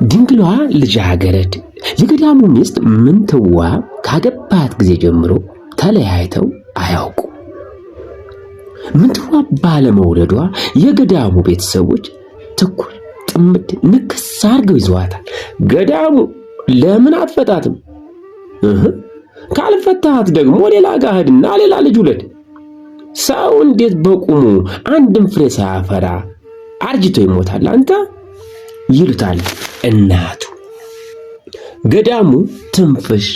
ድንግሏ ልጃገረድ የገዳሙ ሚስት ምንትዋብ ካገባት ጊዜ ጀምሮ ተለያይተው አያውቁ። ምንትዋብ ባለመውለዷ የገዳሙ ቤተሰቦች ትኩር ጥምድ ንክስ አድርገው ይዘዋታል። ገዳሙ ለምን አትፈታትም? ካልፈታት ደግሞ ሌላ ጋር ሂድና ሌላ ልጅ ውለድ። ሰው እንዴት በቁሙ አንድም ፍሬ ሳያፈራ አርጅቶ ይሞታል አንተ? ይሉታል እናቱ። ገዳሙ ትንፍሽ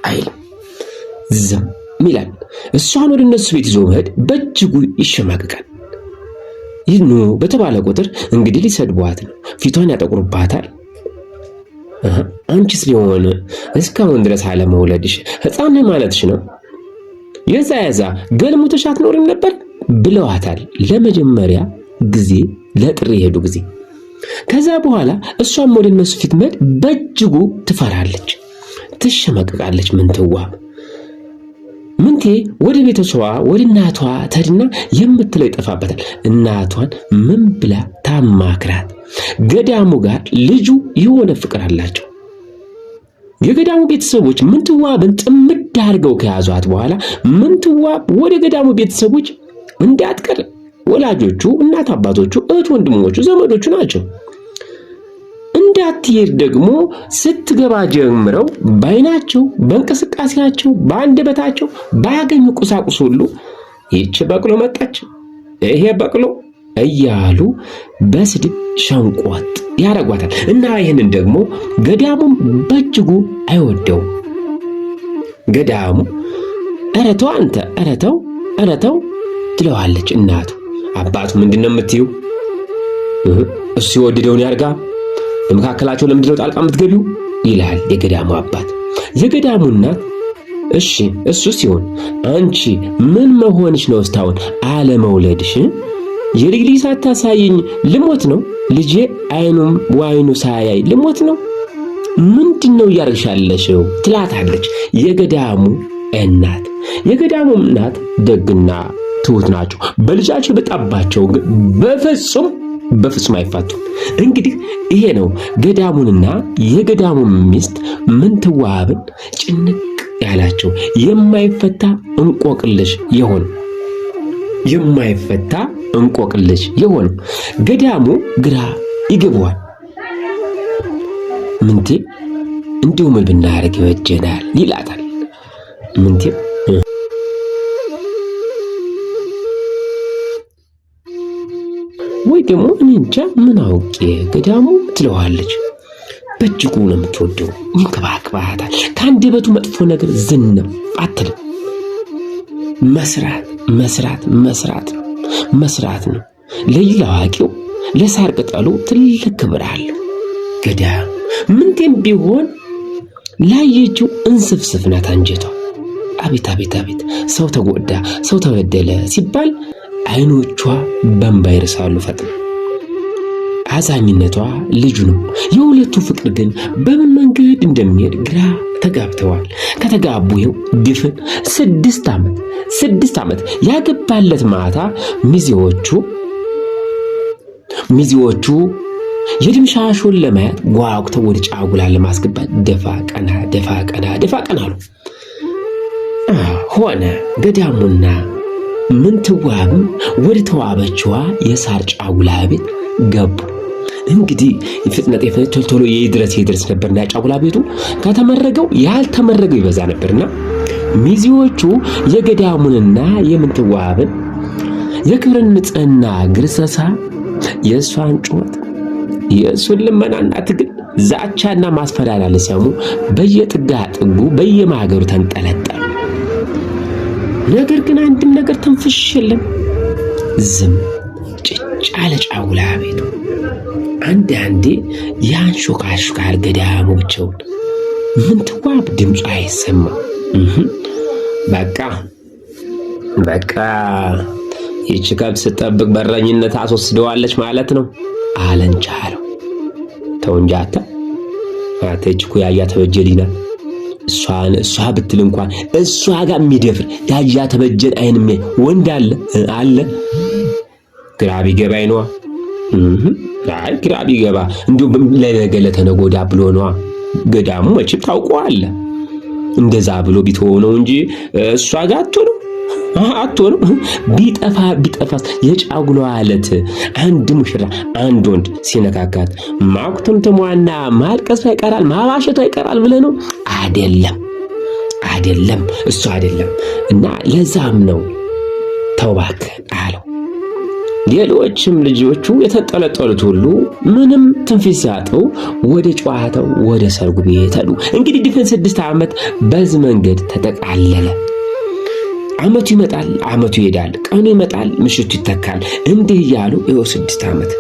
አይልም፣ ዝም ይላል። እሷን ወደ እነሱ ቤት ይዞ መሄድ በእጅጉ ይሸማቀቃል። ይህኑ በተባለ ቁጥር እንግዲህ ሊሰድቧት ነው፣ ፊቷን ያጠቁሩባታል። አንቺስ ሊሆን እስካሁን ድረስ አለመውለድሽ ሕፃን ማለትሽ ነው? የዛ ገልሙተሽ አትኖርም ነበር ብለዋታል። ለመጀመሪያ ጊዜ ለጥሪ የሄዱ ጊዜ። ከዛ በኋላ እሷም ወደ እነሱ ፊት መሄድ በእጅጉ ትፈራለች፣ ትሸማቀቃለች። ምንትዋብ ምንቴ ወደ ቤተሰቧ ወደ እናቷ ተድና የምትለው ይጠፋበታል። እናቷን ምን ብላ ታማክራት? ገዳሙ ጋር ልጁ የሆነ ፍቅር አላቸው። የገዳሙ ቤተሰቦች ምንትዋብን ጥምድ አድርገው ከያዟት በኋላ ምንትዋብ ወደ ገዳሙ ቤተሰቦች እንዳትቀር ወላጆቹ፣ እናት አባቶቹ፣ እህት ወንድሞቹ፣ ዘመዶቹ ናቸው። እንዳትሄድ ደግሞ ስትገባ ጀምረው ባይናቸው፣ በእንቅስቃሴያቸው፣ በአንደበታቸው ባገኙ ቁሳቁስ ሁሉ ይህች በቅሎ መጣች፣ ይሄ በቅሎ እያሉ በስድብ ሸንቆጥ ያረጓታል። እና ይህንን ደግሞ ገዳሙም በእጅጉ አይወደው። ገዳሙ እረተው አንተ እረተው ትለዋለች እናቱ። አባቱ ምንድነው የምትይው? እሱ የወደደውን ያርጋ፣ በመካከላቸው ለምንድነው ጣልቃ የምትገቢው? ይላል የገዳሙ አባት። የገዳሙ እናት እሺ እሱ ሲሆን አንቺ ምን መሆንሽ ነው? እስካሁን አለመውለድሽ? የልጅ ሳታሳይኝ ልሞት ነው? ልጄ አይኑም ዋይኑ ሳያይ ልሞት ነው? ምንድነው እያረግሻለሽው? ትላታለች የገዳሙ እናት። የገዳሙ እናት ደግና ትሁት ናቸው። በልጃቸው በጣባቸው በፍጹም አይፋቱም። እንግዲህ ይሄ ነው ገዳሙንና የገዳሙ ሚስት ምንትዋብን ጭንቅ ያላቸው የማይፈታ እንቆቅልሽ የሆነው ገዳሙ ግራ ይገባዋል። ምንቴ እንዲሁ ምን ብናረግ ይወጀናል ይላታል። ምንቴ ወይ ደግሞ እኔ እንጃ ምን አውቄ ገዳሙ ትለዋለች። በእጅጉ ነው የምትወደው፣ ይንከባከባታል። ከአንደበቱ መጥፎ ነገር ዝንም አትልም። መስራት ነው። ለይላዋቂው ለሳር ቅጠሉ ትልቅ ክብር አለው ገዳም። ምንቴም ቢሆን ላየችው እንስፍስፍ ናት አንጀቷ። አቤት ሰው ተጎዳ፣ ሰው ተበደለ ሲባል አይኖቿ በእንባ ይርሳሉ ፈጥነው። አዛኝነቷ ልጁ ነው። የሁለቱ ፍቅር ግን በምን መንገድ እንደሚሄድ ግራ ተጋብተዋል። ከተጋቡ ይኸው ድፍን 6 ዓመት ያገባለት ማታ ሚዜዎቹ የድምሻሹን ለማየት ጓጉተው ወደ ጫጉላ ለማስገባት ደፋ ቀና አሉ። ሆነ ገዳሙና ምንትዋብም ወደ ተዋበችዋ የሳር ጫጉላ ቤት ገቡ። እንግዲህ የፍጥነት ቶሎ ይድረስ ነበርና ጫጉላ ቤቱ ከተመረገው ያልተመረገው ይበዛ ነበርና ሚዜዎቹ የገዳሙንና የምንትዋብን የክብርን ንጽሕና ግርሰሳ፣ የእሷን ጩኸት፣ የእሱን ልመናና ትግል፣ ዛቻና ማስፈራሪያ ሊሰሙ በየጥጋ ጥጉ በየማገሩ ተንጠለጠሉ። ነገር ግን አንድም ነገር ተንፍሽ የለም። ዝም ጭጭ አለ ጫጉላ ቤቱ። አንዳንዴ ያንሾካሾካል ገዳሙ ብቻውን። ምንትዋብ ድምፁ አይሰማ። በቃ ይህች ከብት ስጠብቅ በረኝነት አስወስደዋለች ማለት ነው አለንቻለው። ተው እንጂ አተች እኮ ያያ ተበጀሊና እሷ ብትል እንኳን እሷ ጋር የሚደፍር ያያ ተበጀን አይንም ወንድ አለ ግራ ቢገባኝ ነው። አይ ግራ ቢገባ እንዲሁ ለነገ ለተነገ ወዲያ ብሎ ነዋ። ገዳሙ መቼም ታውቀዋለህ እንደዛ ብሎ ቢተወው ነው እንጂ እሷ ጋር አትሆንም። ቢጠፋስ የጫጉላ ዕለት አንድ ሙሽራ አንድ ወንድ ሲነካካት ማኩተምተሟና ማልቀስ አይቀራል ማባሸቱ አይቀራል ብለህ ነው? አይደለም እሱ አይደለም። እና ለዛም ነው ተው እባክህ አለው። ሌሎችም ልጆቹ የተንጠለጠሉት ሁሉ ምንም ትንፊት ሲያጡ ወደ ጨዋታው ወደ ሰርጉ ቤት ሄዱ። እንግዲህ ድፍን 6 ዓመት በዚህ መንገድ ተጠቃለለ። ዓመቱ ይመጣል፣ ዓመቱ ይሄዳል፣ ቀኑ ይመጣል፣ ምሽቱ ይተካል። እንዲህ እያሉ ይኸው 6 ዓመት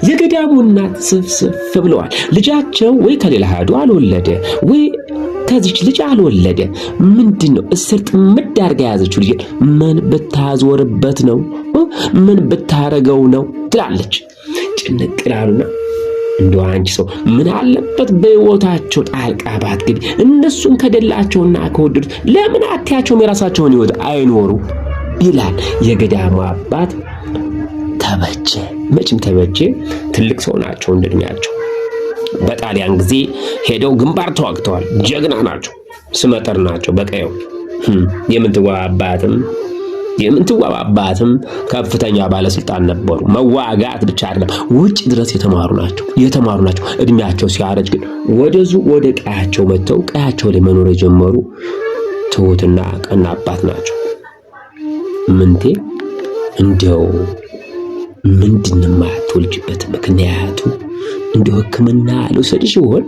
የገዳሙ እናት ስፍስፍ ብለዋል። ልጃቸው ወይ ከሌላ ሀዱ አልወለደ ወይ ከዚች ልጅ አልወለደ። ምንድነው እስር ጥምድ አድርጋ ያዘችው ልጅ ምን ብታዞርበት ነው? ምን ብታረገው ነው ትላለች። ጭንቅላሉና እንደው አንቺ ሰው ምን አለበት በህይወታቸው ጣልቃ ባትገቢ? እነሱን ከደላቸውና ከወደዱት ለምን አትያቸውም የራሳቸውን ህይወት አይኖሩ ይላል የገዳሙ አባት ተበጀ። መቼም ተበጀ ትልቅ ሰው ናቸው እንደኛቸው። በጣሊያን ጊዜ ሄደው ግንባር ተዋግተዋል። ጀግና ናቸው፣ ስመጥር ናቸው በቀየው። የምንትዋብ አባትም ከፍተኛ ባለስልጣን ነበሩ። መዋጋት ብቻ አይደለም ውጭ ድረስ የተማሩ ናቸው። እድሜያቸው ሲያረጅ ግን ወደ ቀያቸው መጥተው ቀያቸው ላይ መኖር የጀመሩ ትሁትና ቀና አባት ናቸው። ምንቴ እንደው ምንድነው የማትወልጅበት ምክንያቱ? እንደው ሕክምና ልውሰድሽ ይሆን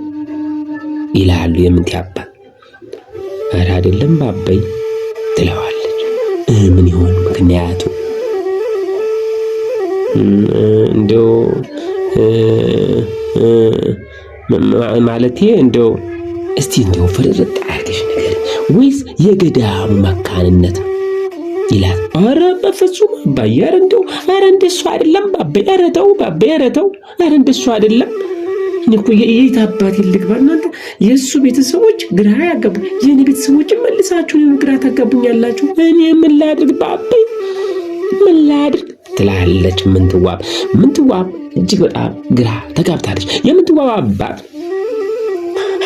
ይላሉ የምንቴ አባት። ኧረ አይደለም ባባይ ትለዋለች። ምን ይሆን ምክንያቱ? እንደው ማለቴ እንደው እስቲ እንደው ፍርጥ አድርገሽ ነገር ወይስ የገዳሙ መካንነት ይላል። ኧረ በፍጹም አባዬ፣ ኧረ እንደሱ አይደለም ባባዬ፣ ኧረ ተው ባባዬ፣ ኧረ ተው፣ ኧረ እንደሱ አይደለም። እኔ እኮ የት አባቴ ልግባ? እናንተ የእሱ ቤተሰቦች ግራ ያጋቡ፣ የእኔ ቤተሰቦች መልሳችሁ ግራ ታጋቡኛላችሁ። እኔ ምን ላድርግ ባባዬ፣ ምን ላድርግ ትላለች ምንትዋብ እጅግ በጣም ግራ ተጋብታለች። የምንትዋብ አባት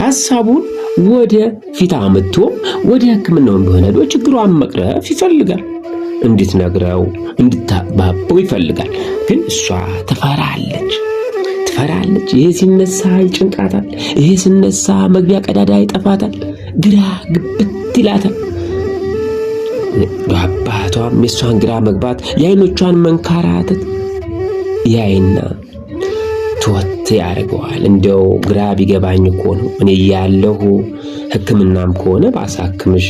ሐሳቡን ወደ ፊት አመጥቶ ወደ ሕክምናው እንደሆነ ችግሯን መቅረፍ ይፈልጋል። እንድትነግረው እንድታባበው ይፈልጋል። ግን እሷ ትፈራለች። ይሄ ሲነሳ ይጭንቃታል፣ ይሄ ሲነሳ መግቢያ ቀዳዳ ይጠፋታል፣ ግራ ግብት ይላታል። አባቷም የሷን ግራ መግባት የአይኖቿን መንካራተት ያይና ተወት ያደርገዋል። እንደው ግራ ቢገባኝ እኮ ነው እኔ ያለሁ ሕክምናም ከሆነ ባሳክምሽ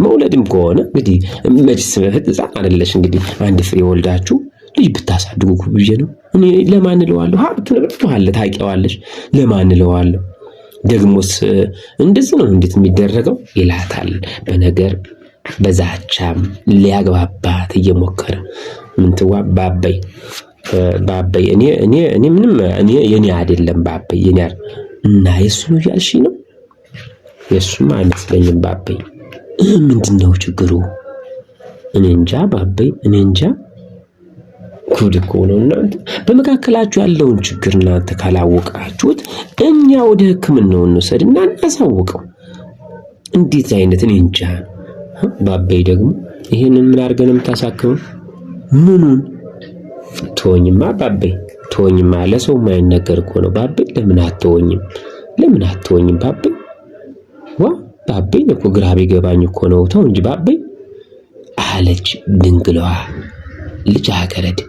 መውለድም ከሆነ እንግዲህ መጅስ ህፃን አይደለሽ እንግዲህ አንድ ፍሬ ወልዳችሁ ልጅ ብታሳድጉ ብዬ ነው። እኔ ለማን እለዋለሁ? ሀብት ንብረቷል ታውቂዋለሽ፣ ለማን እለዋለሁ? ደግሞስ እንደዚህ ነው እንዴት የሚደረገው ይላታል። በነገር በዛቻም ሊያግባባት እየሞከረ ምንትዋብ ባባይ እኔ ምንም የኔ አይደለም ባባይ የኔ እና የሱ ነው ያልሽኝ ነው? የሱማ አይመስለኝም ባባይ። ምንድነው ችግሩ? እኔ እንጃ ባባይ፣ እኔ እንጃ። ጉድ እኮ ነው እናንተ። በመካከላችሁ ያለውን ችግር እናንተ ካላወቃችሁት እኛ ወደ ሕክምናው እንወሰድና እናሳውቀው። እንዴት አይነት እኔ እንጃ። ባባይ ደግሞ ይሄንን ምን አድርገን የምታሳክመው? ምኑን? ተወኝማ ባባይ፣ ተወኝማ። ለሰው የማይነገር እኮ ነው ባባይ። ለምን አትወኝም ባባይ? ባባይ እኮ ግራ ቢገባኝ እኮ ነው። ተው እንጂ ባባይ አለች ድንግሏ ልጃገረድ።